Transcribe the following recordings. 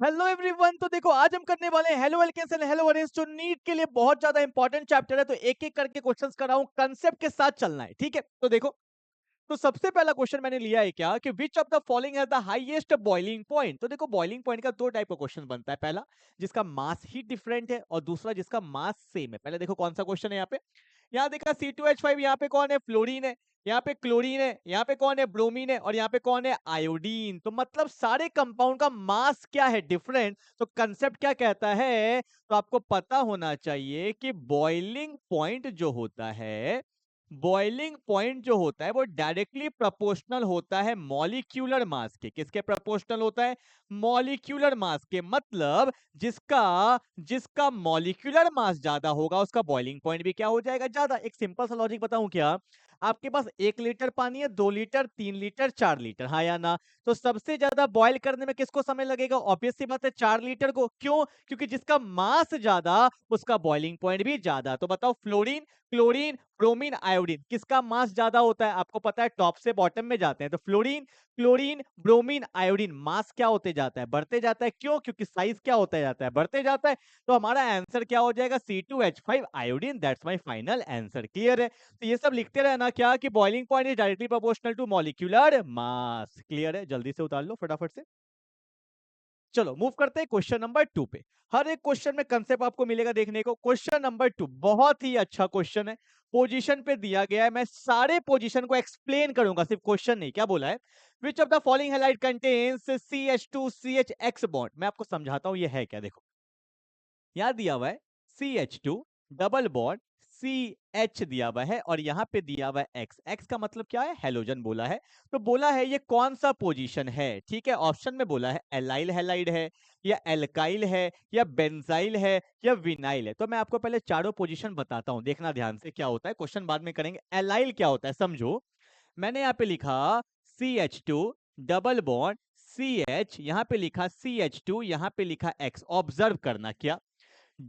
Hello everyone. तो देखो आज हम करने वाले हैं haloalkanes and haloarenes, जो नीट के लिए बहुत ज्यादा इंपॉर्टेंट चैप्टर है। तो एक एक करके क्वेश्चंस कर रहा हूं, कंसेप्ट के साथ चलना है, ठीक है। तो देखो, तो सबसे पहला क्वेश्चन मैंने लिया है क्या कि विच of the following has the highest boiling point. तो देखो बॉइलिंग पॉइंट का दो टाइप का क्वेश्चन बनता है, पहला जिसका मास ही डिफरेंट है और दूसरा जिसका मास सेम है। पहले देखो कौन सा क्वेश्चन है यहाँ पे। यहाँ देखा C2H5, यहाँ पे कौन है फ्लोरीन है, यहाँ पे क्लोरीन है, यहाँ पे कौन है ब्रोमीन है और यहाँ पे कौन है आयोडीन। तो मतलब सारे कंपाउंड का मास क्या है, डिफरेंट। तो कंसेप्ट क्या कहता है, तो आपको पता होना चाहिए कि बॉइलिंग पॉइंट जो होता है, बॉइलिंग पॉइंट जो होता है वो डायरेक्टली प्रोपोर्शनल होता है मॉलिक्यूलर मास के। किसके प्रोपोर्शनल होता है? मॉलिक्यूलर मास के। मतलब जिसका जिसका मॉलिक्यूलर मास ज्यादा होगा उसका बॉइलिंग पॉइंट भी क्या हो जाएगा, ज्यादा। एक सिंपल सा लॉजिक बताऊं क्या, आपके पास 1 लीटर पानी है, 2 लीटर, 3 लीटर, 4 लीटर, हाँ या ना। तो सबसे ज्यादा बॉयल करने में किसको समय लगेगा? ऑब्वियस सी बात है 4 लीटर को। क्यों? क्योंकि जिसका मास ज्यादा उसका बॉइलिंग पॉइंट भी ज्यादा। तो बताओ फ्लोरीन, क्लोरीन, ब्रोमीन, आयोडीन, किसका मास ज्यादा होता है? आपको पता है टॉप से बॉटम में जाते हैं। तो फ्लोरीन, क्लोरीन, ब्रोमीन, आयोडीन, मास क्या होते जाता है? बढ़ते जाता है। क्यों? क्योंकि साइज क्या होता जाता है? बढ़ते जाता है। तो हमारा आंसर क्या हो जाएगा? C2H5 iodine. That's my final answer. Clear है? तो ये सब लिखते रहना क्या कि boiling point is directly proportional to molecular mass. Clear है? जल्दी से उतार लो फटाफट से। चलो मूव करते हैं क्वेश्चन नंबर 2 पे। हर एक क्वेश्चन में कंसेप्ट आपको मिलेगा देखने को। क्वेश्चन नंबर 2 बहुत ही अच्छा क्वेश्चन है। पोजीशन पे दिया गया है, मैं सारे पोजीशन को एक्सप्लेन करूंगा, सिर्फ क्वेश्चन नहीं। क्या बोला है? विच of the following halide contains CH2CHX bond. मैं आपको समझाता हूं ये है क्या। देखो यहां दिया हुआ है CH2 डबल बॉन्ड CH दिया हुआ है और यहां पे दिया हुआ है X। X का मतलब क्या है? हेलोजन बोला है। तो बोला है ये कौन सा पोजीशन है, ठीक है। ऑप्शन में बोला है एलाइल हैलाइड है, या एल्काइल है, या बेंजाइल है, या विनाइल है। तो मैं आपको पहले चारों पोजीशन बताता हूं, देखना ध्यान से क्या होता है। क्वेश्चन बाद में करेंगे। एलाइल क्या होता है समझो। मैंने यहाँ पे लिखा CH2 डबल बॉन्ड CH, यहाँ पे लिखा CH2, यहाँ पे लिखा X। ऑब्जर्व करना क्या,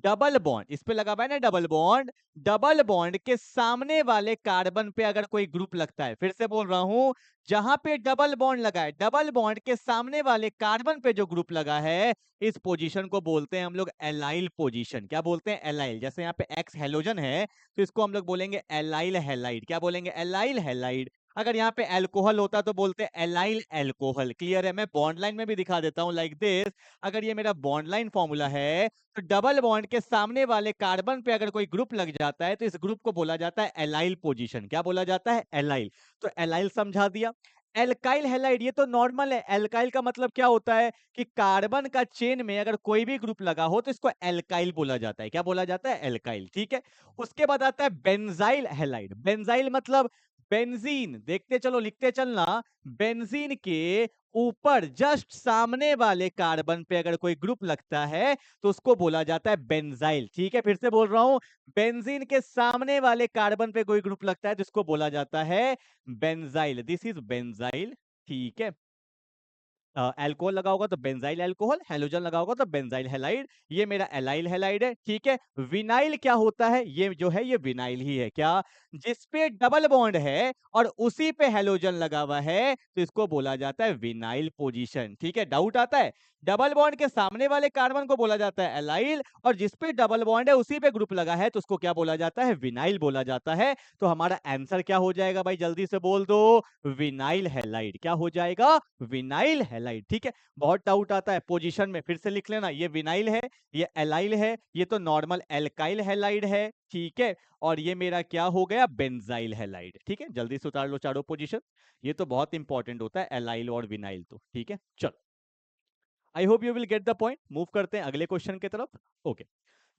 डबल बॉन्ड इस पे लगा हुआ है ना, डबल बॉन्ड। डबल बॉन्ड के सामने वाले कार्बन पे अगर कोई ग्रुप लगता है, फिर से बोल रहा हूं, जहां पे डबल बॉन्ड लगा है, डबल बॉन्ड के सामने वाले कार्बन पे जो ग्रुप लगा है, इस पोजीशन को बोलते हैं हम लोग एलाइल पोजीशन। क्या बोलते हैं? एलाइल। जैसे यहाँ पे एक्स हेलोजन है तो इसको हम लोग बोलेंगे एलाइल हैलाइड। क्या बोलेंगे? Allyl halide. अगर यहाँ पे अल्कोहल होता तो बोलते हैं एलाइल अल्कोहल। क्लियर है? मैं बॉन्ड लाइन में भी दिखा देता हूं लाइक दिस। अगर ये मेरा बॉन्ड लाइन फॉर्मूला है, तो डबल बॉन्ड के सामने वाले कार्बन पे अगर कोई ग्रुप लग जाता है तो इस ग्रुप को बोला जाता है एलाइल पोजीशन। क्या बोला जाता है? एलाइल। तो एलाइल समझा दिया। एल्काइल हैलाइड ये तो नॉर्मल है। एल्काइल का मतलब क्या होता है कि कार्बन का चेन में अगर कोई भी ग्रुप लगा हो तो इसको एल्काइल बोला जाता है। क्या बोला जाता है? एल्काइल। ठीक है। उसके बाद आता है बेंजाइल हैलाइड। बेंजाइल मतलब बेंजीन। देखते चलो, लिखते चलना। बेंजीन के ऊपर जस्ट सामने वाले कार्बन पे अगर कोई ग्रुप लगता है तो उसको बोला जाता है बेंजाइल। ठीक है, फिर से बोल रहा हूं, बेंजीन के सामने वाले कार्बन पे कोई ग्रुप लगता है तो इसको बोला जाता है बेंजाइल। This is benzyl. ठीक है। अल्कोहल लगा होगा तो बेंजाइल अल्कोहल, हैलोजन लगा होगा तो बेंजाइल हैलाइड। ये मेरा एलाइल हैलाइड है। ठीक है। विनाइल क्या होता है? ये जो है ये विनाइल ही है। क्या? जिस पे डबल बॉन्ड है और उसी पे हैलोजन लगा हुआ है तो इसको बोला जाता है विनाइल पोजीशन। ठीक है। डाउट आता है? डबल बॉन्ड के सामने वाले कार्बन को बोला जाता है एलाइल और जिस पे डबल बॉन्ड है उसी पे ग्रुप लगा है तो उसको क्या बोला जाता है? विनाइल बोला जाता है। तो हमारा आंसर क्या हो जाएगा भाई? जल्दी से बोल दो। Vinyl halide. क्या हो जाएगा? Vinyl halide. ठीक है। बहुत डाउट आता है पोजीशन में, फिर से लिख लेना। ये विनाइल है, ये एलाइल है, ये तो नॉर्मल एल्काइल हैलाइड है। ठीक है। और ये मेरा क्या हो गया? Benzyl halide. ठीक है। जल्दी से उतार लो चारों पोजीशन। ये तो बहुत इंपॉर्टेंट होता है एलाइल और विनाइल तो। ठीक है। चलो, I hope you will get the point. Move करते हैं अगले क्वेश्चन की तरफ। ओके।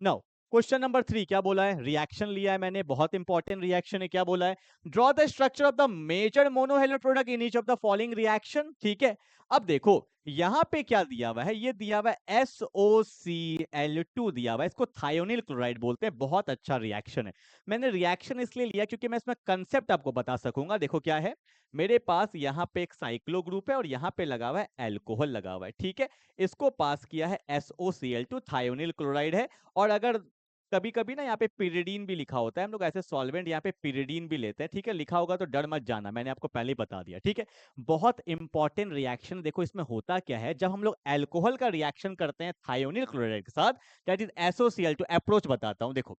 नाउ क्वेश्चन नंबर 3 क्या बोला है? रिएक्शन लिया है मैंने, बहुत इंपॉर्टेंट रिएक्शन है। क्या बोला है? Draw the structure of the major monohalo product in each of the following reaction. ठीक है। अब देखो यहां पे क्या दिया हुआ है, ये दिया हुआ है SOCl2 दिया हुआ है। इसको थायोनिल क्लोराइड बोलते हैं। बहुत अच्छा रिएक्शन है। मैंने रिएक्शन इसलिए लिया क्योंकि मैं इसमें कंसेप्ट आपको बता सकूंगा। देखो क्या है, मेरे पास यहाँ पे एक साइक्लो ग्रुप है और यहाँ पे लगा हुआ है एल्कोहल लगा हुआ है। ठीक है। इसको पास किया है SOCl2, थायोनिल क्लोराइड है। और अगर कभी कभी ना यहाँ पे पिरिडीन भी लिखा होता है, हम लोग ऐसे सॉल्वेंट यहाँ पे पिरिडीन भी लेते हैं, ठीक है, लिखा होगा तो डर मत जाना, मैंने आपको पहले ही बता दिया, ठीक है। बहुत इंपॉर्टेंट रिएक्शन, देखो इसमें होता क्या है, जब हम लोग अल्कोहल का रिएक्शन करते हैं थायोनिल क्लोराइड के साथ, दैट इज SOCl2, अप्रोच बताता हूं, देखो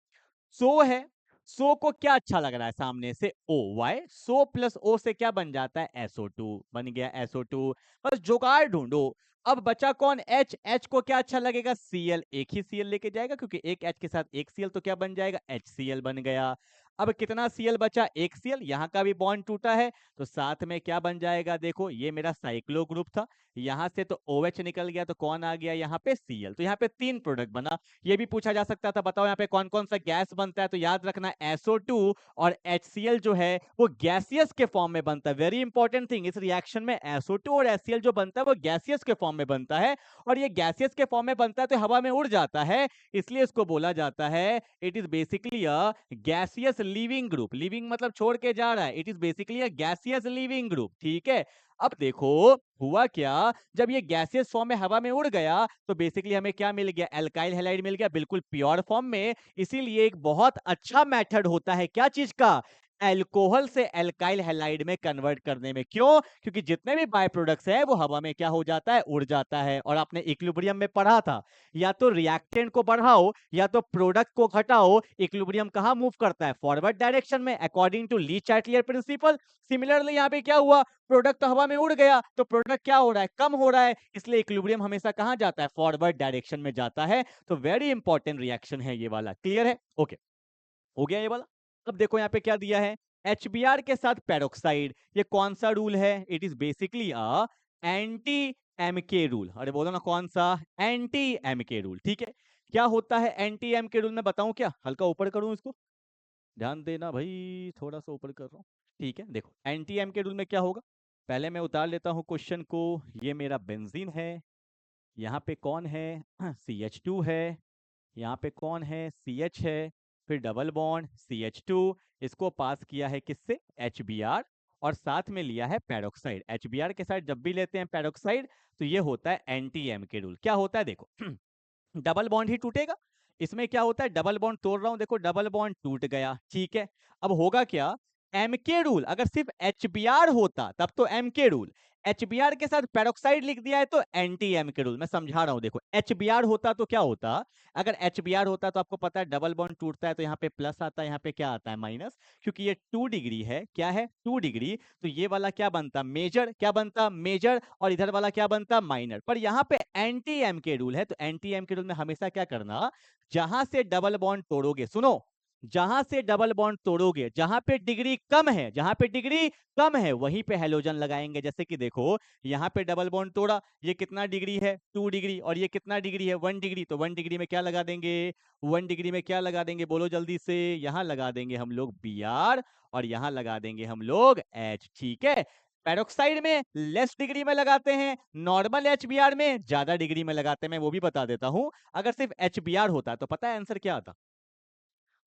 सो है, सो को क्या अच्छा लग रहा है सामने से, ओ, वाई, सो प्लस ओ से क्या बन जाता है, SO2 बन गया, SO2, बस जुगाड़ ढूंढो। अब बचा कौन, H, H को क्या अच्छा लगेगा, Cl, एक ही Cl लेके जाएगा क्योंकि एक H के साथ एक Cl, तो क्या बन जाएगा, HCl बन गया। अब कितना Cl बचा, एक Cl, यहाँ का भी बॉन्ड टूटा है, तो साथ में क्या बन जाएगा, देखो ये मेरा साइक्लो ग्रुप था, यहाँ से तो OH निकल गया, तो कौन आ गया यहाँ पे, Cl, तो यहाँ पे 3 प्रोडक्ट बना। ये भी पूछा जा सकता था, बताओ यहाँ पे कौन कौन सा गैस बनता है, तो याद रखना SO2 और HCl जो है वो गैसियस के फॉर्म में बनता है, वेरी इंपॉर्टेंट थिंग, इस रिएक्शन में SO2 और HCl जो बनता है वो गैसियस के फॉर्म में बनता है, और ये गैसियस के फॉर्म में बनता है तो हवा में उड़ जाता है, इसलिए इसको बोला जाता है it is basically a gaseous leaving group, living मतलब छोड़ के जा रहा है, it is basically a gaseous leaving group, ठीक है। अब देखो हुआ क्या, जब ये गैसियस फॉर्म में हवा में उड़ गया तो बेसिकली हमें क्या मिल गया, एल्काइल हैलाइड मिल गया, बिल्कुल प्योर फॉर्म में। इसीलिए एक बहुत अच्छा मेथड होता है क्या चीज का, अल्कोहल से एल्काइल हैलाइड में कन्वर्ट करने में, क्यों, क्योंकि जितने भी बाय प्रोडक्ट्स है वो हवा में क्या हो जाता है, उड़ जाता है। और आपने इक्विलिब्रियम में पढ़ा था, या तो रिएक्टेंट को बढ़ाओ या तो प्रोडक्ट को घटाओ, इक्विलिब्रियम कहां मूव करता है, फॉरवर्ड डायरेक्शन में, according to Le Chatelier principle. Similarly यहाँ पे क्या हुआ, प्रोडक्ट तो हवा में उड़ गया तो प्रोडक्ट क्या हो रहा है, कम हो रहा है, इसलिए इक्विलिब्रियम हमेशा कहां जाता है, फॉरवर्ड डायरेक्शन में जाता है। तो वेरी इंपॉर्टेंट रिएक्शन है ये वाला, क्लियर है, ओके, हो गया ये वाला। अब देखो यहाँ पे क्या दिया है, HBr के साथ पेरोक्साइड, ये कौन सा रूल है, it is basically a anti M K rule, अरे बोलो ना कौन सा, एंटी एमके रूल, ठीक है। क्या होता है एंटी एमके रूल, मैं बताऊं क्या, हल्का ऊपर करूं इसको, ध्यान देना भाई, थोड़ा सा ऊपर कर रहा हूँ, ठीक है। देखो एंटी एमके रूल में क्या होगा, पहले मैं उतार लेता हूँ क्वेश्चन को, ये मेरा बेंजीन है, यहाँ पे कौन है, CH2 है, यहाँ पे कौन है, CH है, फिर डबल बॉन्ड CH2, इसको पास किया है किससे, HBr, और साथ में लिया है पेरोक्साइड। HBr के साथ जब भी लेते हैं पेरोक्साइड तो ये होता है एंटी एम के रूल। क्या होता है देखो, डबल बॉन्ड ही टूटेगा, इसमें क्या होता है, डबल बॉन्ड तोड़ रहा हूं, देखो डबल बॉन्ड टूट गया, ठीक है। अब होगा क्या, एम के रूल, अगर सिर्फ HBr होता तब तो एम के रूल, HBr के साथ पेरोक्साइड लिख दिया है तो एंटी एम के रूल। मैं समझा रहा हूं, देखो HBr होता तो क्या होता, अगर HBr होता तो आपको पता है डबल बॉन्ड टूटता है तो यहाँ पे प्लस आता है, यहाँ पे क्या आता है, माइनस, क्योंकि ये 2 डिग्री है, क्या है 2 डिग्री, तो ये वाला क्या बनता, मेजर, क्या बनता, मेजर, और इधर वाला क्या बनता, माइनर। पर यहाँ पे एंटी एम के रूल है, तो एंटी एम के रूल में हमेशा क्या करना, जहां से डबल बॉन्ड तोड़ोगे, सुनो, जहां से डबल बॉन्ड तोड़ोगे, जहां पे डिग्री कम है, जहां पे डिग्री कम है वहीं पे हेलोजन लगाएंगे। जैसे कि देखो यहाँ पे डबल बॉन्ड तोड़ा, ये कितना डिग्री है, 2 डिग्री, और ये कितना डिग्री है, 1 डिग्री, तो 1 डिग्री में क्या लगा देंगे, 1 डिग्री में क्या लगा देंगे, बोलो जल्दी से, यहाँ लगा देंगे हम लोग Br, और यहाँ लगा देंगे हम लोग H, ठीक है। पेरोक्साइड में लेस डिग्री में लगाते हैं, नॉर्मल HBr में ज्यादा डिग्री में लगाते हैं, मैं वो भी बता देता हूं। अगर सिर्फ HBr होता तो पता है आंसर क्या आता,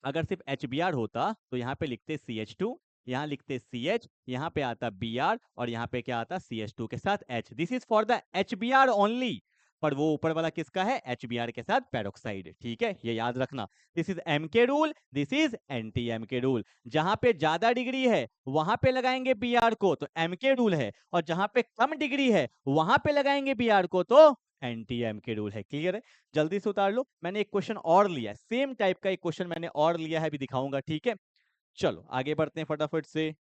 अगर सिर्फ HBr होता तो यहाँ पे लिखते CH2, यहाँ लिखते CH, यहाँ पे आता Br, और यहाँ पे क्या आता CH2 के साथ H, this is for the HBr only. पर वो ऊपर वाला किसका है, HBr के साथ पेरोक्साइड, ठीक है, ये याद रखना। This is M K rule, this is anti M K rule. जहां पे ज्यादा डिग्री है वहां पे लगाएंगे Br को तो एम के रूल है, और जहां पे कम डिग्री है वहां पे लगाएंगे Br को तो एंटी एम के रूल है, क्लियर है। जल्दी से उतार लो, मैंने एक क्वेश्चन और लिया है, सेम टाइप का एक क्वेश्चन मैंने और लिया है, अभी दिखाऊंगा, ठीक है। चलो आगे बढ़ते हैं फटाफट से।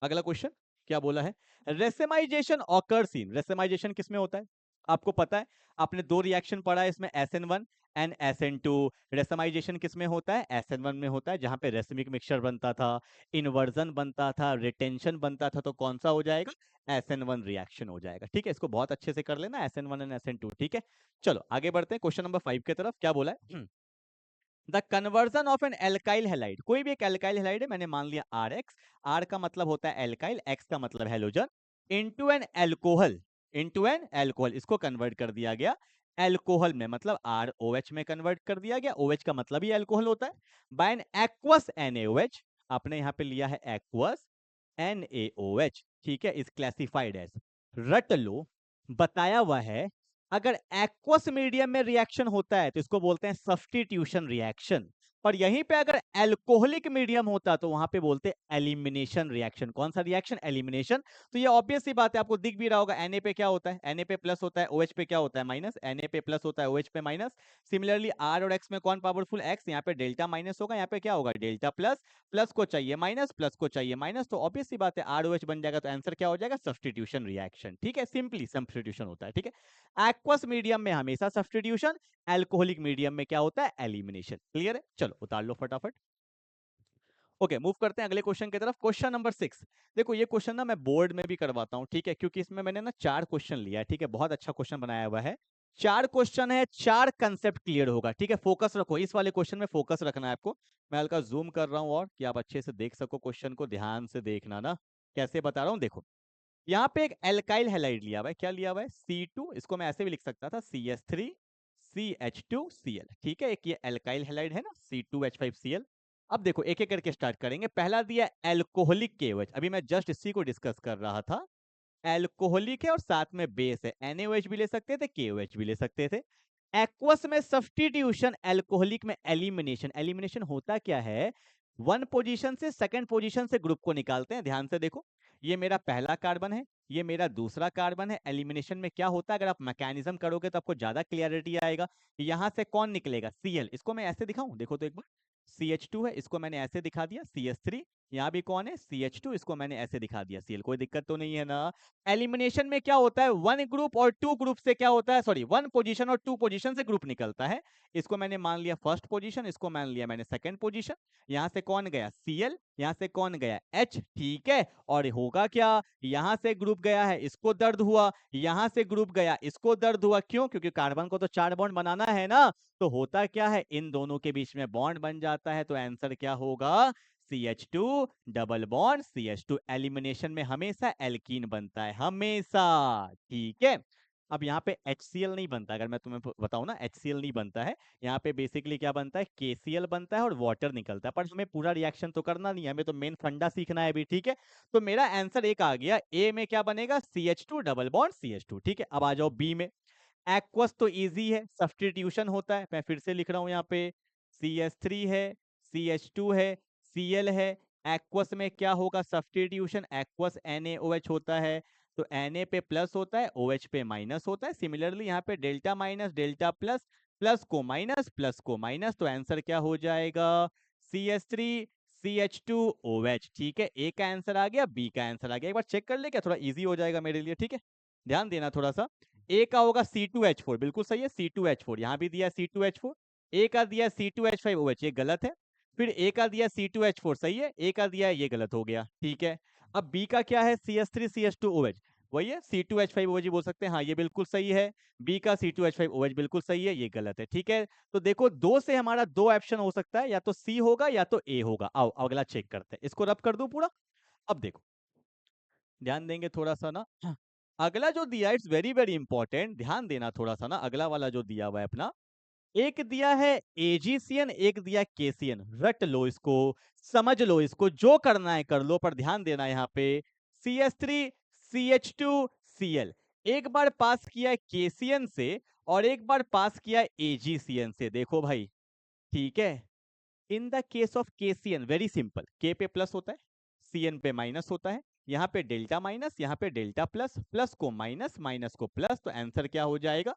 अगला क्वेश्चन क्या बोला है, रेसेमाइजेशन ऑकर्स इन, रेसेमाइजेशन किसमें होता है, आपको पता है, आपने 2 रिएक्शन पढ़ा है इसमें, SN1 एंड SN2। रेसेमाइजेशन किसमें होता है, SN1 में होता है, जहां पे रेसमिक मिक्सचर बनता था, इन्वर्जन बनता था, रिटेंशन बनता था, तो कौन सा हो जाएगा, SN1 रिएक्शन हो जाएगा, ठीक है। इसको बहुत अच्छे से कर लेना, SN1 एंड SN2, ठीक है। चलो आगे बढ़ते हैं क्वेश्चन नंबर 5 की तरफ, क्या बोला है, the conversion of an alkyl halide, कोई भी एक एल्काइल हैलाइड है, मैंने मान लिया RX, R का मतलब होता है एल्काइल, X का मतलब halogen, into an alcohol, into an alcohol, इसको कन्वर्ट कर दिया गया एल्कोहल में, मतलब ROH में कन्वर्ट कर दिया गया, OH का मतलब ही एल्कोहल होता है, बाय एन एक्वस NaOH, आपने यहाँ पे लिया है एक्वस NaOH, ठीक है, इज क्लासिफाइड एज, रट लो, बताया हुआ है अगर एक्वस मीडियम में रिएक्शन होता है तो इसको बोलते हैं सब्स्टिट्यूशन रिएक्शन, और यहीं पे अगर एल्कोहलिक मीडियम होता तो वहां पे बोलते हैं एलिमिनेशन रिएक्शन। कौन सा रिएक्शन? एलिमिनेशन। तो ये ऑब्वियस सी बात है, आपको दिख भी रहा होगा, Na पे क्या होता है? Na पे प्लस होता है, OH पे क्या होता है? माइनस। Na पे प्लस होता है, OH पे माइनस। सिमिलरली R और X में कौन पावरफुल? X। यहाँ पे डेल्टा माइनस होगा, यहाँ पे क्या होगा? Delta plus. प्लस को चाहिए माइनस, प्लस को चाहिए माइनस, तो ऑब्वियस सी बात है ROH बन जाएगा, तो आंसर क्या हो जाएगा? Substitution reaction. ठीक है, सिंपली सब्स्टिट्यूशन होता है। ठीक है, एक्वस मीडियम में हमेशा सब्स्टिट्यूशन, एल्कोहलिक मीडियम में क्या होता है? एलिमिनेशन। क्लियर है? चलो उतार लो फटाफट। ओके, मूव करते हैं अगले क्वेश्चन की तरफ। Question number 6। देखो ये क्वेश्चन ना मैं बोर्ड में भी करवाता हूँ, ठीक है, क्योंकि इसमें मैंने ना 4 क्वेश्चन लिया है, ठीक है, बहुत अच्छा क्वेश्चन बनाया हुआ है। 4 क्वेश्चन है, 4 कंसेप्ट क्लियर होगा, ठीक है। फोकस रखो, इस वाले क्वेश्चन में फोकस रखना है आपको। मैं हल्का जूम कर रहा हूँ और कि आप अच्छे से देख सको क्वेश्चन को, ध्यान से देखना ना, कैसे बता रहा हूँ देखो। यहाँ पे एक एल्काइल हैलाइड लिया हुआ है, क्या लिया हुआ है? C2। इसको मैं ऐसे भी लिख सकता था, CS3 CH2Cl, ठीक है। एक ये एल्काइल हैलाइड है ना, C2H5Cl। अब देखो एक एक करके स्टार्ट करेंगे। पहला दिया एल्कोहलिक KOH, अभी मैं जस्ट इसी को डिस्कस कर रहा था। एल्कोहलिक है और साथ में बेस है, NaOH भी ले सकते थे, KOH भी ले सकते थे। एक्वस में सब्स्टिट्यूशन, एल्कोहलिक में एलिमिनेशन। एलिमिनेशन होता क्या है? वन पोजीशन से सेकंड पोजीशन से ग्रुप को निकालते हैं। ध्यान से देखो, ये मेरा पहला कार्बन है, ये मेरा दूसरा कार्बन है। एलिमिनेशन में क्या होता है, अगर आप मैकेनिज्म करोगे तो आपको ज्यादा क्लियरिटी आएगा। यहां से कौन निकलेगा? Cl। इसको मैं ऐसे दिखाऊं, देखो तो एक बार, CH2 है, इसको मैंने ऐसे दिखा दिया, CS3। यहाँ भी कौन है? CH2, इसको मैंने ऐसे दिखा दिया, Cl। कोई दिक्कत तो नहीं है ना? एलिमिनेशन में क्या होता है? वन ग्रुप और टू ग्रुप से क्या होता है, सॉरी, वन पोजीशन और टू पोजीशन से ग्रुप निकलता है। इसको मैंने मान लिया फर्स्ट पोजीशन, इसको मान लिया मैंने सेकंड पोजीशन। यहां से कौन गया? Cl। यहां से कौन गया? H। ठीक है, और होगा क्या? यहां से ग्रुप गया है, इसको दर्द हुआ, यहां से ग्रुप गया, इसको दर्द हुआ। क्यों? क्योंकि कार्बन को तो 4 बॉन्ड बनाना है ना। तो होता क्या है, इन दोनों के बीच में बॉन्ड बन जाता है, तो आंसर क्या होगा? CH2 double bond CH2। Elimination में हमेशा एल्कीन बनता है, हमेशा। ठीक है, अब यहाँ पे HCl नहीं बनता, अगर मैं तुम्हें बताऊं ना, HCl नहीं बनता है। यहाँ पे बेसिकली क्या बनता है? KCl बनता है और वाटर निकलता है। पर हमें पूरा रिएक्शन तो करना नहीं है, हमें तो मेन फंडा सीखना है अभी, ठीक है। तो मेरा आंसर एक आ गया, ए में क्या बनेगा? CH2 double bond CH2। ठीक है, अब आ जाओ बी में। एक्वस तो इजी है, सब्स्टिट्यूशन होता है। मैं फिर से लिख रहा हूं यहाँ पे, CS3 है, CH2 है, Cl है। एक्वस में क्या होगा? सब्स्टिट्यूशन। एक्वस NaOH होता है, तो Na पे प्लस होता है, OH पे माइनस होता है। सिमिलरली यहाँ पे delta minus delta plus, plus को माइनस प्लस को माइनस, तो आंसर क्या हो जाएगा? CS3 CH2OH। ठीक है, ए का आंसर आ गया, बी का आंसर आ गया। एक बार चेक कर ले, क्या थोड़ा इजी हो जाएगा मेरे लिए, ठीक है। ध्यान देना थोड़ा सा। ए का होगा C2H4, बिल्कुल सही है, C2H4। यहां भी दिया C2H4। ए का दिया C2H5OH, ये गलत है। फिर ए का दिया C2H4, सही है। ए का दिया है, ये गलत हो गया, ठीक है। अब बी का क्या है? CS3CH2OH, वही है, C2H5OH ही बोल सकते हैं, हाँ ये बिल्कुल सही है। बी का C2H5OH बिल्कुल सही है, ये गलत है, ठीक है। तो देखो, दो से हमारा दो ऑप्शन हो सकता है, या तो सी होगा या तो ए होगा। आओ अगला चेक करते हैं, इसको रब कर दूं पूरा। अब देखो, ध्यान देंगे थोड़ा सा ना, अगला जो दिया इट्स वेरी वेरी इंपॉर्टेंट, ध्यान देना थोड़ा सा ना। अगला वाला जो दिया हुआ है अपना, एक दिया है AgCN, एक दिया KCN। रट लो इसको, समझ लो इसको, जो करना है कर लो, पर ध्यान देना यहाँ पे। CS3 CH2Cl, एक बार पास किया है KCN से और एक बार पास किया है AgCN से। देखो भाई, ठीक है, in the case of KCN very simple, K पे प्लस होता है, CN पे माइनस होता है। यहाँ पे डेल्टा माइनस, यहाँ पे डेल्टा प्लस, प्लस को माइनस, माइनस को प्लस, तो आंसर क्या हो जाएगा?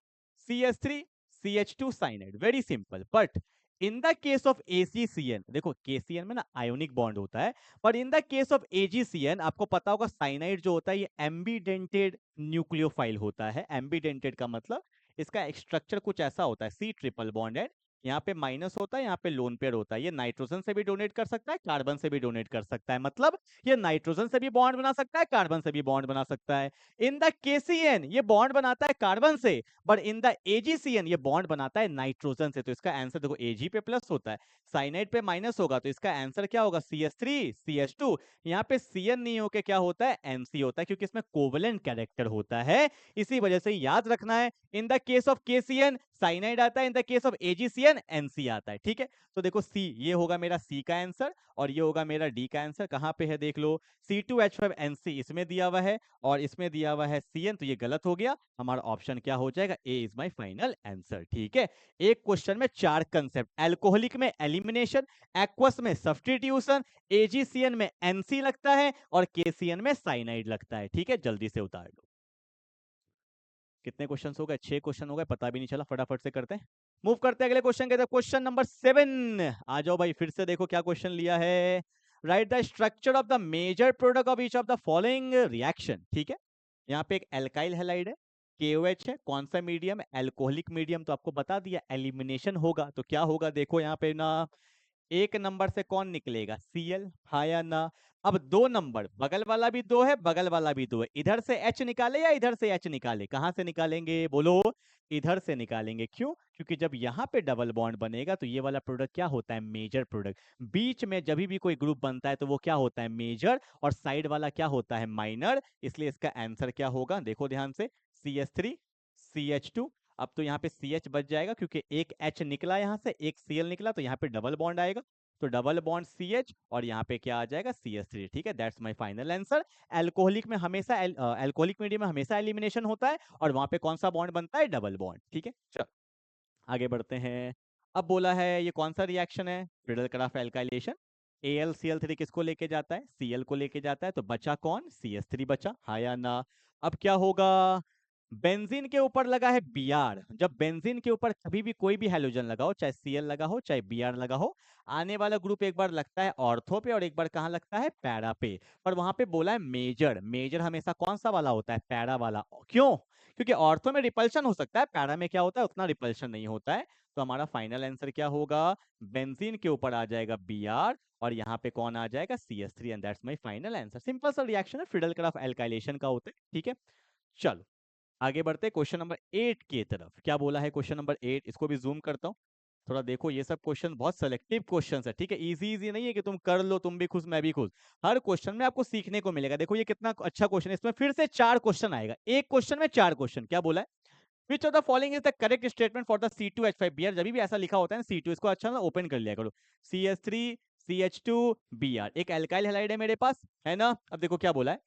CS3 CH2 cyanide. Very simple. But in the case of AgCN, देखो KCN में ना आयोनिक बॉन्ड होता है, पर in the case of AgCN आपको पता होगा, साइनाइड जो होता है ये एम्बीडेंटेड न्यूक्लियोफाइल होता है। एम्बीडेंटेड का मतलब इसका स्ट्रक्चर कुछ ऐसा होता है, C ट्रिपल बॉन्ड है, यहाँ पे माइनस होता है, यहाँ पे लोन पेयर होता है। ये नाइट्रोजन से भी डोनेट कर सकता है, कार्बन से भी डोनेट कर सकता है, मतलब ये नाइट्रोजन से भी बॉन्ड बना सकता है, कार्बन से भी बॉन्ड बना सकता है। इन द KCN ये बॉन्ड बनाता है कार्बन से, बट इन द AgCN ये बॉन्ड बनाता है नाइट्रोजन से। तो इसका आंसर देखो, Ag पे प्लस होता है, साइनाइड पे माइनस होगा, तो इसका आंसर क्या होगा? CS3 CH2। यहाँ पे CN नहीं होके क्या होता है? MC होता है, क्योंकि इसमें कोवलेंट कैरेक्टर होता है। इसी वजह से याद रखना है, in the case of KCN cyanide आता है, in the case of AgCN NC आता है, ठीक है। तो देखो सी, ये होगा मेरा सी का आंसर और ये होगा मेरा डी का आंसर। कहाँ पे है देख लो, C2H5NC इसमें दिया हुआ है और इसमें दिया हुआ है CN, तो ये गलत हो गया। हमारा ऑप्शन क्या हो जाएगा, ए इज माई फाइनल आंसर, ठीक है। एक क्वेश्चन में 4 कंसेप्ट, एल्कोहलिक में एलिमिनेशन, एक्वस में सब्स्टिट्यूशन, AgCN में NC लगता है और KCN में साइनाइड लगता है, ठीक है। जल्दी से उतार लो। कितने क्वेश्चन हो गए, 6 क्वेश्चन हो गए, पता भी नहीं चला। फटाफट से करते हैं, मूव करते हैं अगले क्वेश्चन के। क्वेश्चन नंबर 7 आ जाओ भाई, फिर से देखो क्या क्वेश्चन लिया है। Write the structure of the major product of each of the following reaction, ठीक है। यहाँ पे एक एल्काइल हैलाइड है, KOH है, कौन सा मीडियम, एल्कोहलिक मीडियम, तो आपको बता दिया एलिमिनेशन होगा तो क्या होगा। देखो यहाँ पे ना, एक नंबर से कौन निकलेगा, Cl, हाँ या ना। अब 2 नंबर, बगल वाला भी 2 है, बगल वाला भी 2 है, इधर से H निकाले या इधर से H निकाले, कहां से निकालेंगे बोलो, इधर से निकालेंगे। क्यों, क्योंकि जब यहाँ पे डबल बॉन्ड बनेगा तो ये वाला प्रोडक्ट क्या होता है, मेजर प्रोडक्ट। बीच में जब भी कोई ग्रुप बनता है तो वो क्या होता है, मेजर, और साइड वाला क्या होता है, माइनर। इसलिए इसका आंसर क्या होगा, देखो ध्यान से, CH3 CH2। अब तो यहाँ पे CH बच जाएगा क्योंकि एक H निकला यहाँ से, एक Cl निकला, तो यहाँ पे डबल बॉन्ड आएगा, तो डबल बॉन्ड CH और यहाँ पे क्या आ जाएगा, CH3, ठीक है। That's my final answer. Alcoholic में हमेशा एल्कोहलिक मीडियम में हमेशा एलिमिनेशन होता है और वहां पे कौन सा बॉन्ड बनता है, डबल बॉन्ड, ठीक है। चलो आगे बढ़ते हैं। अब बोला है ये कौन सा रिएक्शन है, फ्रीडल-क्राफ्ट एल्काइलेशन। AlCl3 किसको लेके जाता है, Cl को लेके जाता है, तो बचा कौन, CH3 बचा, हाँ या ना। अब क्या होगा, बेंजीन के ऊपर लगा है Br। जब बेंजीन के ऊपर कभी भी कोई भी हैलोजन लगा हो, चाहे Cl लगा हो चाहे Br लगा हो, आने वाला ग्रुप एक बार लगता है ऑर्थो पे और एक बार कहाँ लगता है, पैरा पे। पर वहां पे बोला है मेजर, मेजर हमेशा कौन सा वाला होता है, पैरा वाला। क्यों, क्योंकि ऑर्थो में रिपल्शन हो सकता है, पैरा में क्या होता है, उतना रिपल्शन नहीं होता है। तो हमारा फाइनल आंसर क्या होगा, बेंजीन के ऊपर आ जाएगा Br और यहाँ पे कौन आ जाएगा, CH3, and that's my final answer. Simple सा रिएक्शन है, फ्रीडल-क्राफ्ट एल्काइलेशन का होता है, ठीक है। चलो आगे बढ़ते हैं क्वेश्चन नंबर 8 की तरफ। क्या बोला है क्वेश्चन नंबर 8, इसको भी जूम करता हूँ थोड़ा, देखो ये सब क्वेश्चन बहुत सेलेक्टिव क्वेश्चन है, ठीक है। इजी इजी नहीं है कि तुम कर लो, तुम भी खुश मैं भी खुश। हर क्वेश्चन में आपको सीखने को मिलेगा। देखो ये कितना अच्छा क्वेश्चन है, इसमें फिर से 4 क्वेश्चन आएगा, एक क्वेश्चन में 4 क्वेश्चन। क्या बोला है, विच of the following is the correct statement for the C2H5Br। जब भी ऐसा लिखा होता है ना C2, इसको अच्छा ना ओपन कर लिया करो। CH3 CH2Br एक एल्काइल हैलाइड है मेरे पास, है ना। अब देखो क्या बोला है,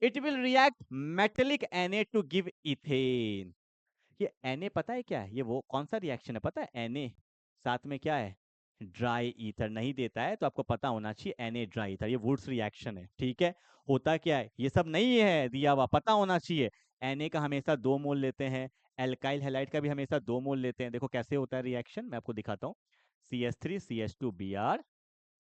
it will react metallic Na to give ethane. ये Na पता है क्या है, ये वो कौन सा रिएक्शन है पता है, Na साथ में क्या है, ड्राई ईथर नहीं देता है, तो आपको पता होना चाहिए Na ड्राई ईथर, ये वुड्स रिएक्शन है, ठीक है। होता क्या है, ये सब नहीं है दिया हुआ, पता होना चाहिए। Na का हमेशा 2 मोल लेते हैं, एल्काइल हैलाइड का भी हमेशा 2 मोल लेते हैं। देखो कैसे होता है रिएक्शन, मैं आपको दिखाता हूँ। CH3 CH2Br,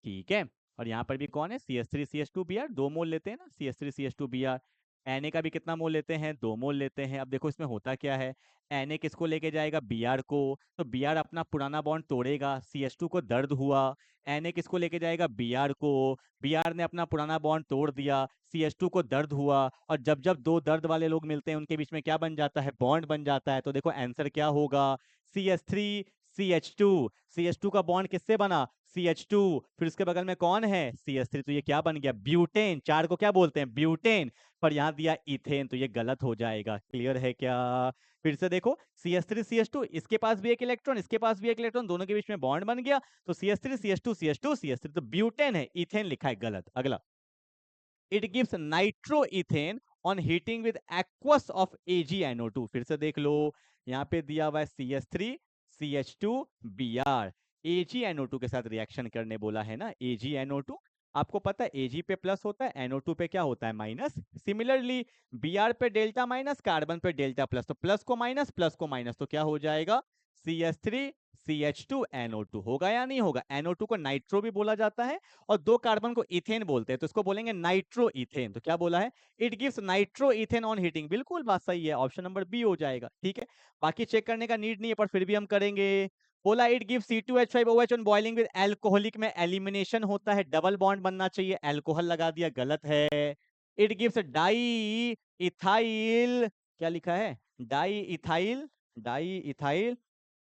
ठीक है। और यहाँ पर भी कौन है, CH3 CH2Br, 2 मोल लेते हैं ना, CH3 CH2Br। Na का भी कितना मोल लेते हैं, 2 मोल लेते हैं। अब देखो इसमें होता क्या है, Na किसको लेके जाएगा, Br को, तो Br अपना पुराना बॉन्ड तोड़ेगा, CH2 को दर्द हुआ। Na किसको लेके जाएगा, Br को, Br ने अपना पुराना बॉन्ड तोड़ दिया, CH2 को दर्द हुआ। और जब जब दो दर्द वाले लोग मिलते हैं उनके बीच में क्या बन जाता है, बॉन्ड बन जाता है। तो देखो आंसर क्या होगा, CH3 CH2, CH2 का बॉन्ड किससे बना, CH2, फिर उसके बगल में कौन है, CH3, तो ये क्या बन गया, ब्यूटेन। 4 को क्या बोलते हैं, ब्यूटेन। पर यहाँ दिया इथेन, तो ये गलत हो जाएगा। क्लियर है क्या, फिर से देखो, CH3 CH2, इसके पास भी एक इलेक्ट्रॉन, इसके पास भी एक इलेक्ट्रॉन, दोनों के बीच में बॉन्ड बन गया, तो CH3 CH2 CH2 CH3, तो ब्यूटेन है, इथेन लिखा है, गलत। अगला, it gives nitro ethane on heating with aqueous of AgNO2। फिर से देख लो, यहाँ पे दिया हुआ है CH3 CH2Br, AgNO2 के साथ रिएक्शन करने बोला है ना, AgNO2। आपको पता है Ag पे प्लस होता है, NO2 पे क्या होता है, माइनस। सिमिलरली Br पे डेल्टा माइनस, कार्बन पे डेल्टा प्लस, तो प्लस को माइनस, तो क्या हो जाएगा, CH3 CH2NO2 होगा या नहीं होगा। NO2 को नाइट्रो भी बोला जाता है और 2 कार्बन को इथेन बोलते हैं, तो इसको बोलेंगे नाइट्रो इथेन। तो क्या बोला है, it gives nitro ethane on heating, बिल्कुल बात सही है, ऑप्शन नंबर बी हो जाएगा, ठीक है। बाकी चेक करने का नीड नहीं है, पर फिर भी हम करेंगे। बोला it gives C2H5OH on boiling with alcoholic में एलिमिनेशन होता है, डबल बॉन्ड बनना चाहिए, एल्कोहल लगा दिया, गलत है। इट गिव्स डाई इथाइल, क्या लिखा है, diethyl, diethyl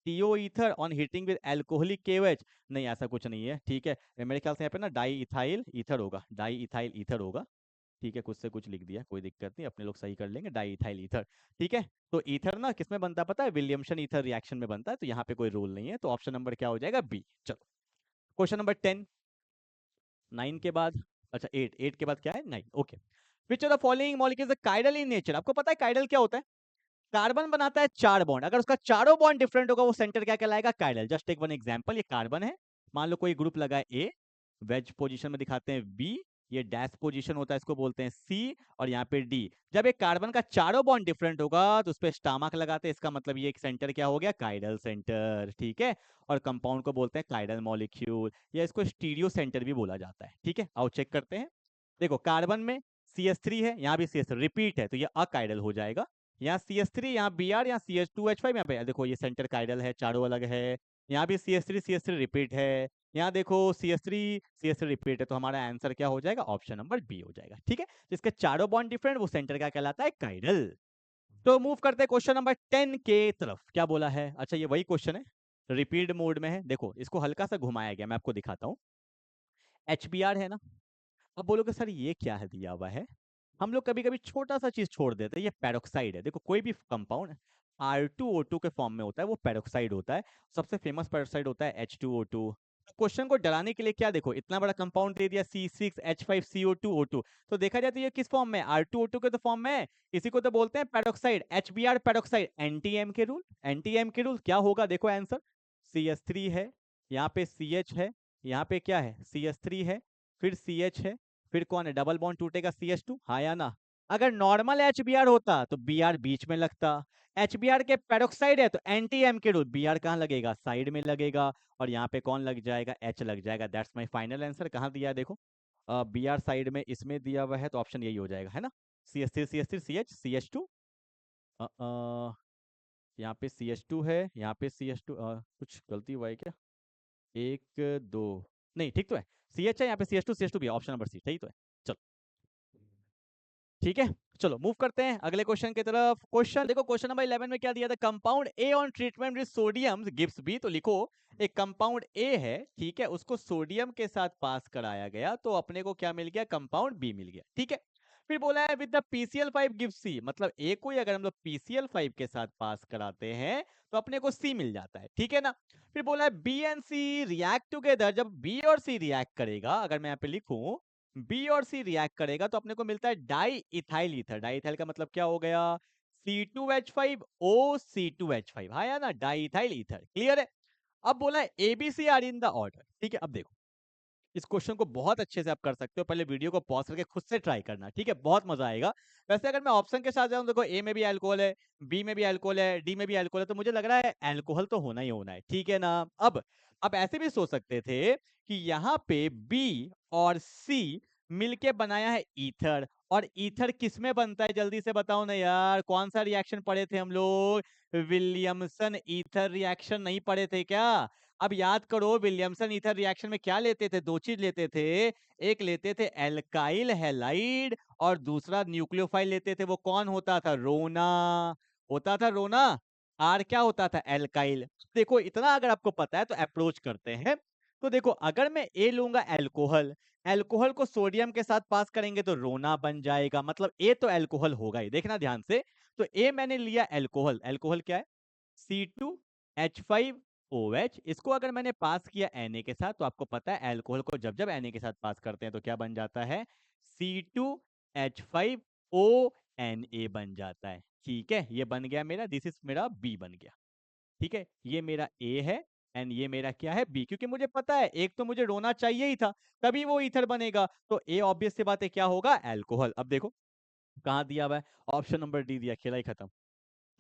to ether on heating with alcoholic KOH, नहीं ऐसा कुछ नहीं है, ठीक है। मेरे ख्याल से यहाँ पे ना डाई इथाइल ईथर होगा, डाई इथाइल ईथर होगा। ठीक है, कुछ से कुछ लिख दिया, कोई दिक्कत नहीं, अपने लोग सही कर लेंगे। डाई इथाइल ईथर, ठीक है। तो ईथर ना किसमें बनता है पता है? विलियमसन ईथर रिएक्शन में बनता है, तो यहाँ पे कोई रूल नहीं है, तो ऑप्शन नंबर क्या हो जाएगा? बी। चलो क्वेश्चन नंबर 10, 9 के बाद, अच्छा 8 के बाद क्या है? 9, okay. Which of the following molecules काइडल इन नेचर? आपको पता है काइडल क्या होता है? कार्बन बनाता है 4 बॉन्ड, अगर उसका चारों बॉन्ड डिफरेंट होगा वो सेंटर क्या कहलाएगा? काइडल। जस्ट टेक वन एग्जांपल, ये कार्बन है, मान लो कोई ग्रुप लगा है ए, वेज पोजीशन में दिखाते हैं बी, ये डैश पोजीशन होता है, इसको बोलते हैं सी, और यहाँ पे डी। जब एक कार्बन का चारों बॉन्ड डिफरेंट होगा तो उस पर स्टामक लगाते हैं, इसका मतलब ये एक सेंटर क्या हो गया? काइडल सेंटर, ठीक है। और कंपाउंड को बोलते हैं काइडल मॉलिक्यूल, या इसको स्टीरियो सेंटर भी बोला जाता है, ठीक है। आओ चेक करते हैं। देखो कार्बन में CH3 है, यहाँ भी CH3 रिपीट है, तो ये अकाइडल हो जाएगा। यहाँ CH3, यहाँ Br, यहाँ CH2H5, यहाँ पे देखो ये सेंटर काइडल है, चारों अलग है। यहाँ भी CH3 रिपीट है, यहाँ देखो CH3 रिपीट है, तो हमारा आंसर क्या हो जाएगा? ऑप्शन नंबर बी हो जाएगा, ठीक है। जिसके चारों बॉन्ड डिफरेंट, वो सेंटर क्या कहलाता है? काइडल। तो मूव करते हैं क्वेश्चन नंबर 10 के तरफ। क्या बोला है? अच्छा ये वही क्वेश्चन है, रिपीट मोड में है। देखो इसको हल्का सा घुमाया गया, मैं आपको दिखाता हूँ। HBr है ना, अब बोलोगे सर ये क्या है दिया हुआ है? हम लोग कभी कभी छोटा सा चीज छोड़ देते हैं, ये पेरोक्साइड है। देखो कोई भी कंपाउंड R2O2 के फॉर्म में होता है, वो पेरोक्साइड होता है। सबसे फेमस पेरोक्साइड होता है H2O2। क्वेश्चन को डराने के लिए क्या, देखो इतना बड़ा कंपाउंड दे दिया C6H5CO2O2, तो देखा जाए तो ये किस फॉर्म में? R2O2 के तो फॉर्म में है। इसी को तो बोलते हैं पेरोक्साइड, HBr पेरोक्साइड। एंटी-एम के रूल, एंटी-एम के रूल क्या होगा? देखो आंसर, CH3 है, यहाँ पे CH है, यहाँ पे क्या है? CH3 है, फिर CH है, फिर कौन है? डबल बॉन्ड टूटेगा CH2, हाँ या ना? अगर नॉर्मल HBr होता तो Br बीच में लगता। HBr के पेरोक्साइड है तो एंटी-एम के रूल, Br कहाँ लगेगा? साइड में लगेगा, और यहाँ पे कौन लग जाएगा? H लग जाएगा। That's my final answer. कहाँ दिया है देखो, Br साइड में इसमें दिया हुआ है, तो ऑप्शन यही हो जाएगा, है ना? CH3 CH3 CH CH2, यहाँ पे CH2 है, यहाँ पे CH2, कुछ गलती हुआ है क्या? 1 2, नहीं ठीक तो है, CH है यहाँ पे, CH2 भी है, ऑप्शन नंबर सी सही तो है। चलो ठीक है, चलो मूव करते हैं अगले क्वेश्चन की तरफ। क्वेश्चन देखो, क्वेश्चन नंबर 11 में क्या दिया था? Compound A on treatment with sodium gives B. तो लिखो एक कंपाउंड ए है, ठीक है, उसको सोडियम के साथ पास कराया गया, तो अपने को क्या मिल गया? कंपाउंड बी मिल गया, ठीक है। फिर बोला है विद द PCl5 गिव्स सी, मतलब ए को ही अगर हम लोग PCl5 के साथ पास कराते हैं तो अपने को सी मिल जाता है, ठीक है ना। फिर बोला है B and C react together, जब बी और सी रिएक्ट करेगा, अगर मैं यहाँ पे लिखूं बी और सी रिएक्ट करेगा तो अपने को मिलता है di ethyl ether. Di ethyl का मतलब क्या हो गया? C2H5O, C2H5, हाँ या ना? डाई इथाइल ईथर, क्लियर है। अब बोला है ABC are in the order, ठीक है। अब देखो इस क्वेश्चन को बहुत अच्छे से आप कर सकते हो, पहले वीडियो को पॉज करके खुद से ट्राई करना, ठीक है, बहुत मजा आएगा। वैसे अगर मैं ऑप्शन के साथ जाऊं, देखो ए में भी अल्कोहल है, बी में भी अल्कोहल है, डी में भी अल्कोहल है, तो मुझे लग रहा है अल्कोहल तो होना ही होना है, ठीक है ना। अब ऐसे भी सोच सकते थे कि यहाँ पे बी और सी मिलके बनाया है ईथर, और ईथर किस में बनता है? जल्दी से बताओ ना यार, कौन सा रिएक्शन पढ़े थे हम लोग? विलियमसन ईथर रिएक्शन नहीं पढ़े थे क्या? अब याद करो, विलियमसन ईथर रिएक्शन में क्या लेते थे? दो चीज लेते थे, एक लेते थे एल्काइल हैलाइड, और दूसरा न्यूक्लियोफाइल लेते थे। वो कौन होता था? रोना होता था, रोना। आर क्या होता था? एल्काइल। देखो इतना अगर आपको पता है तो अप्रोच करते हैं। तो देखो अगर मैं ए लूंगा एल्कोहल, एल्कोहल को सोडियम के साथ पास करेंगे तो रोना बन जाएगा, मतलब ए तो एल्कोहल होगा ही, देखना ध्यान से। तो ए मैंने लिया एल्कोहल, एल्कोहल क्या है? C2H5OH। इसको अगर मैंने पास किया Na के साथ, तो आपको पता है एल्कोहल को जब जब Na के साथ पास करते हैं तो क्या बन जाता है? C2H5ONa बन जाता है, ठीक है। ये बन गया मेरा, दिस इज मेरा बी बन गया, ठीक है। ये मेरा ए है एंड ये मेरा क्या है? बी, क्योंकि मुझे पता है एक तो मुझे रोना चाहिए ही था, तभी वो ईथर बनेगा, तो ए ऑब्वियस सी बात है क्या होगा? एल्कोहल। अब देखो कहाँ दिया हुआ है? ऑप्शन नंबर डी दिया, खेला ही खत्म,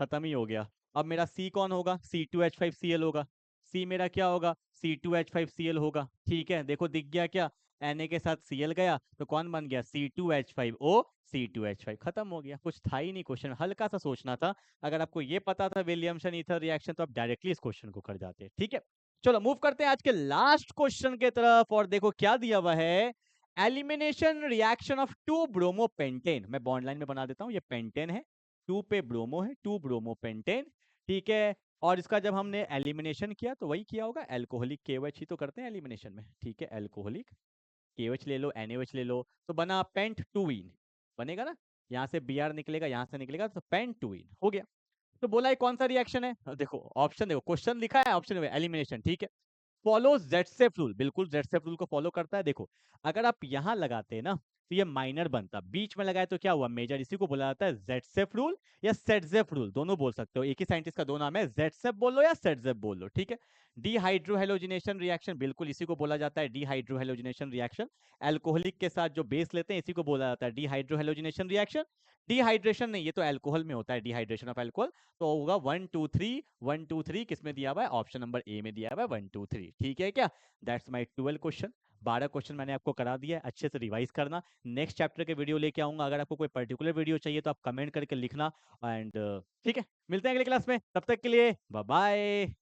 खत्म ही हो गया। अब मेरा सी कौन होगा? C2H5Cl होगा। सी मेरा क्या होगा? C2H5Cl होगा, ठीक है। देखो दिख गया क्या? Na के साथ Cl गया तो कौन बन गया? C2H5O, C2H5, खत्म हो गया। कुछ था ही नहीं क्वेश्चन, हल्का सा सोचना था। अगर आपको ये पता था विलियमसन ईथर रिएक्शन, तो आप डायरेक्टली इस क्वेश्चन को कर जाते, ठीक है। चलो मूव करते हैं आज के लास्ट क्वेश्चन के तरफ, और देखो क्या दिया हुआ है। एलिमिनेशन रिएक्शन ऑफ 2 ब्रोमोपेंटेन, मैं बॉन्ड लाइन में बना देता हूँ, ये पेंटेन है, 2 पे ब्रोमो है, 2 ब्रोमोपेंटेन, ठीक है। और इसका जब हमने एलिमिनेशन किया तो वही किया होगा, एल्कोहलिक KOH ही तो करते हैं एलिमिनेशन में, ठीक है। एल्कोहलिक KOH ले लो, NaOH ले लो, तो बना पेंट 2इन, बनेगा ना, यहाँ से Br निकलेगा, यहाँ से निकलेगा, तो पेंटुइन हो गया। तो बोला ये कौन सा रिएक्शन है, देखो ऑप्शन, देखो क्वेश्चन लिखा है ऑप्शन में एलिमिनेशन, ठीक है। फॉलो जेटसेफ रूल, बिल्कुल जेटसेफ रूल को फॉलो करता है। देखो अगर आप यहां लगाते हैं ना तो ये माइनर बनता, बीच में लगाए तो क्या हुआ मेजर, इसी को बोला जाता है जेटसेफ रूल या सेटजेफ रूल, दोनों बोल सकते हो, एक ही साइंटिस्ट का दो नाम है, जेटसेफ बोलो या सेटजेफ बोलो, ठीक है। डीहाइड्रोहेलोजिनेशन रिएक्शन, बिल्कुल इसी को बोला जाता है डीहाइड्रोहेलोजिनेशन रिएक्शन। अल्कोहलिक के साथ जो बेस लेते हैं इसी को बोला जाता है डीहाइड्रोहेलोजिनेशन रिएक्शन। डिहाइड्रेशन नहीं, ये तो अल्कोहल में होता है, डिहाइड्रेशन ऑफ अल्कोहल। तो होगा 1 2 3, 1 2 3 किसमें दिया हुआ है, ऑप्शन नंबर ए में दिया हुआ है 1 2 3, ठीक है क्या। दैट्स माय 12 क्वेश्चन, 12 क्वेश्चन मैंने आपको करा दिया है, अच्छे से रिवाइज करना। नेक्स्ट चैप्टर के वीडियो लेके आऊंगा, अगर आपको कोई पर्टिकुलर वीडियो चाहिए तो आप कमेंट करके लिखना। एंड ठीक है, मिलते हैं अगले क्लास में, तब तक के लिए बाय बाय।